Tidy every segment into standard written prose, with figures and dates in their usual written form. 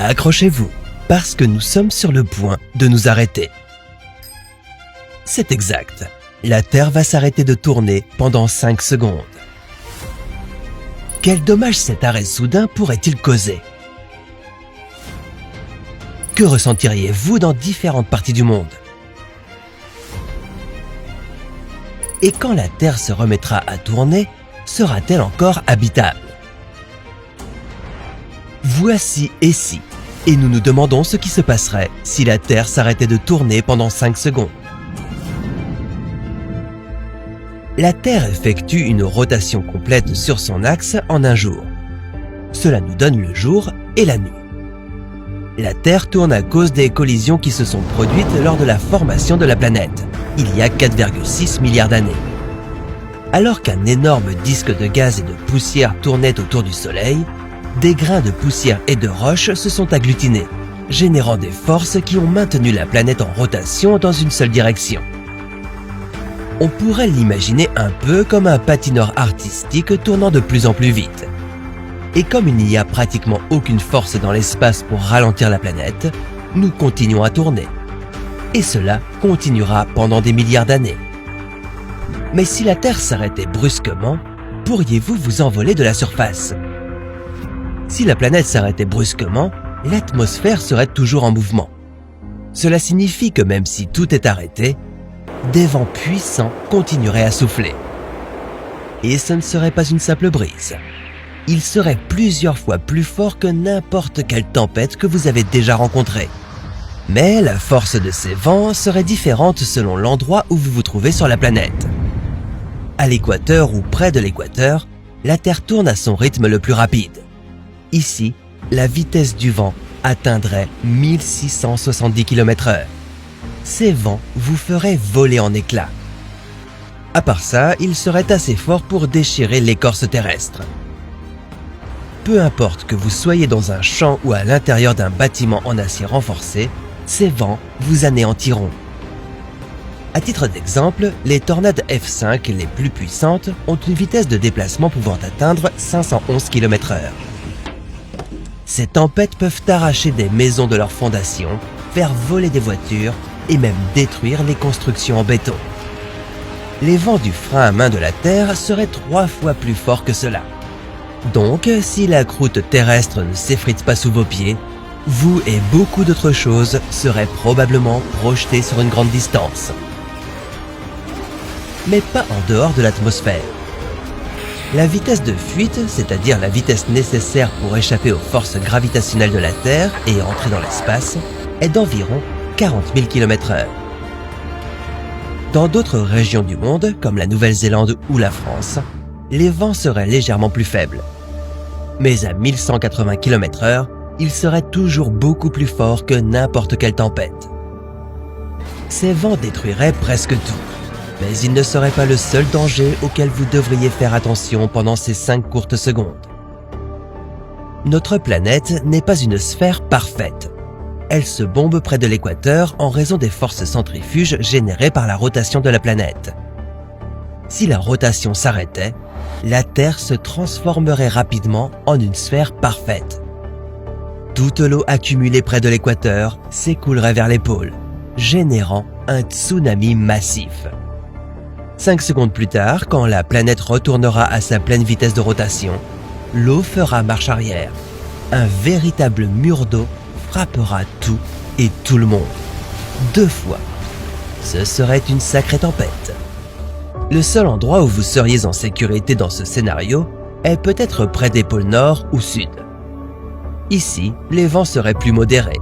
Accrochez-vous, parce que nous sommes sur le point de nous arrêter. C'est exact, la Terre va s'arrêter de tourner pendant 5 secondes. Quel dommage cet arrêt soudain pourrait-il causer? Que ressentiriez-vous dans différentes parties du monde? Et quand la Terre se remettra à tourner, sera-t-elle encore habitable? Voici et si, et nous nous demandons ce qui se passerait si la Terre s'arrêtait de tourner pendant 5 secondes. La Terre effectue une rotation complète sur son axe en un jour. Cela nous donne le jour et la nuit. La Terre tourne à cause des collisions qui se sont produites lors de la formation de la planète, il y a 4,6 milliards d'années. Alors qu'un énorme disque de gaz et de poussière tournait autour du Soleil, des grains de poussière et de roches se sont agglutinés, générant des forces qui ont maintenu la planète en rotation dans une seule direction. On pourrait l'imaginer un peu comme un patineur artistique tournant de plus en plus vite. Et comme il n'y a pratiquement aucune force dans l'espace pour ralentir la planète, nous continuons à tourner. Et cela continuera pendant des milliards d'années. Mais si la Terre s'arrêtait brusquement, pourriez-vous vous envoler de la surface? Si la planète s'arrêtait brusquement, l'atmosphère serait toujours en mouvement. Cela signifie que même si tout est arrêté, des vents puissants continueraient à souffler. Et ce ne serait pas une simple brise. Il serait plusieurs fois plus fort que n'importe quelle tempête que vous avez déjà rencontrée. Mais la force de ces vents serait différente selon l'endroit où vous vous trouvez sur la planète. À l'équateur ou près de l'équateur, la Terre tourne à son rythme le plus rapide. Ici, la vitesse du vent atteindrait 1670 km/h. Ces vents vous feraient voler en éclats. À part ça, ils seraient assez forts pour déchirer l'écorce terrestre. Peu importe que vous soyez dans un champ ou à l'intérieur d'un bâtiment en acier renforcé, ces vents vous anéantiront. À titre d'exemple, les tornades F5 les plus puissantes ont une vitesse de déplacement pouvant atteindre 511 km/h. Ces tempêtes peuvent arracher des maisons de leurs fondations, faire voler des voitures et même détruire les constructions en béton. Les vents du frein à main de la Terre seraient 3 fois plus forts que cela. Donc, si la croûte terrestre ne s'effrite pas sous vos pieds, vous et beaucoup d'autres choses seraient probablement projetés sur une grande distance. Mais pas en dehors de l'atmosphère. La vitesse de fuite, c'est-à-dire la vitesse nécessaire pour échapper aux forces gravitationnelles de la Terre et entrer dans l'espace, est d'environ 40 000 km/h. Dans d'autres régions du monde, comme la Nouvelle-Zélande ou la France, les vents seraient légèrement plus faibles. Mais à 1180 km/h, ils seraient toujours beaucoup plus forts que n'importe quelle tempête. Ces vents détruiraient presque tout. Mais il ne serait pas le seul danger auquel vous devriez faire attention pendant ces 5 courtes secondes. Notre planète n'est pas une sphère parfaite. Elle se bombe près de l'équateur en raison des forces centrifuges générées par la rotation de la planète. Si la rotation s'arrêtait, la Terre se transformerait rapidement en une sphère parfaite. Toute l'eau accumulée près de l'équateur s'écoulerait vers les pôles, générant un tsunami massif. 5 secondes plus tard, quand la planète retournera à sa pleine vitesse de rotation, l'eau fera marche arrière. Un véritable mur d'eau frappera tout et tout le monde. 2 fois. Ce serait une sacrée tempête. Le seul endroit où vous seriez en sécurité dans ce scénario est peut-être près des pôles nord ou sud. Ici, les vents seraient plus modérés.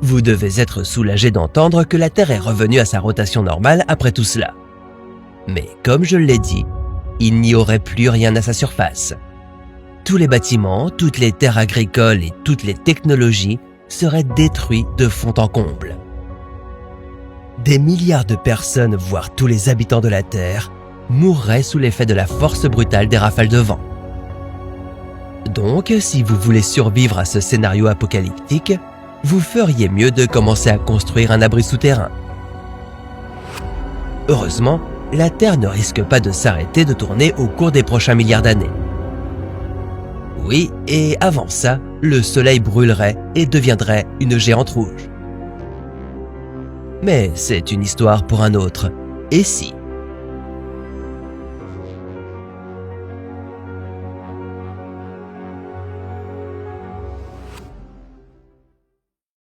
Vous devez être soulagé d'entendre que la Terre est revenue à sa rotation normale après tout cela. Mais comme je l'ai dit, il n'y aurait plus rien à sa surface. Tous les bâtiments, toutes les terres agricoles et toutes les technologies seraient détruits de fond en comble. Des milliards de personnes, voire tous les habitants de la Terre, mourraient sous l'effet de la force brutale des rafales de vent. Donc, si vous voulez survivre à ce scénario apocalyptique, vous feriez mieux de commencer à construire un abri souterrain. Heureusement, la Terre ne risque pas de s'arrêter de tourner au cours des prochains milliards d'années. Oui, et avant ça, le soleil brûlerait et deviendrait une géante rouge. Mais c'est une histoire pour un autre. Et si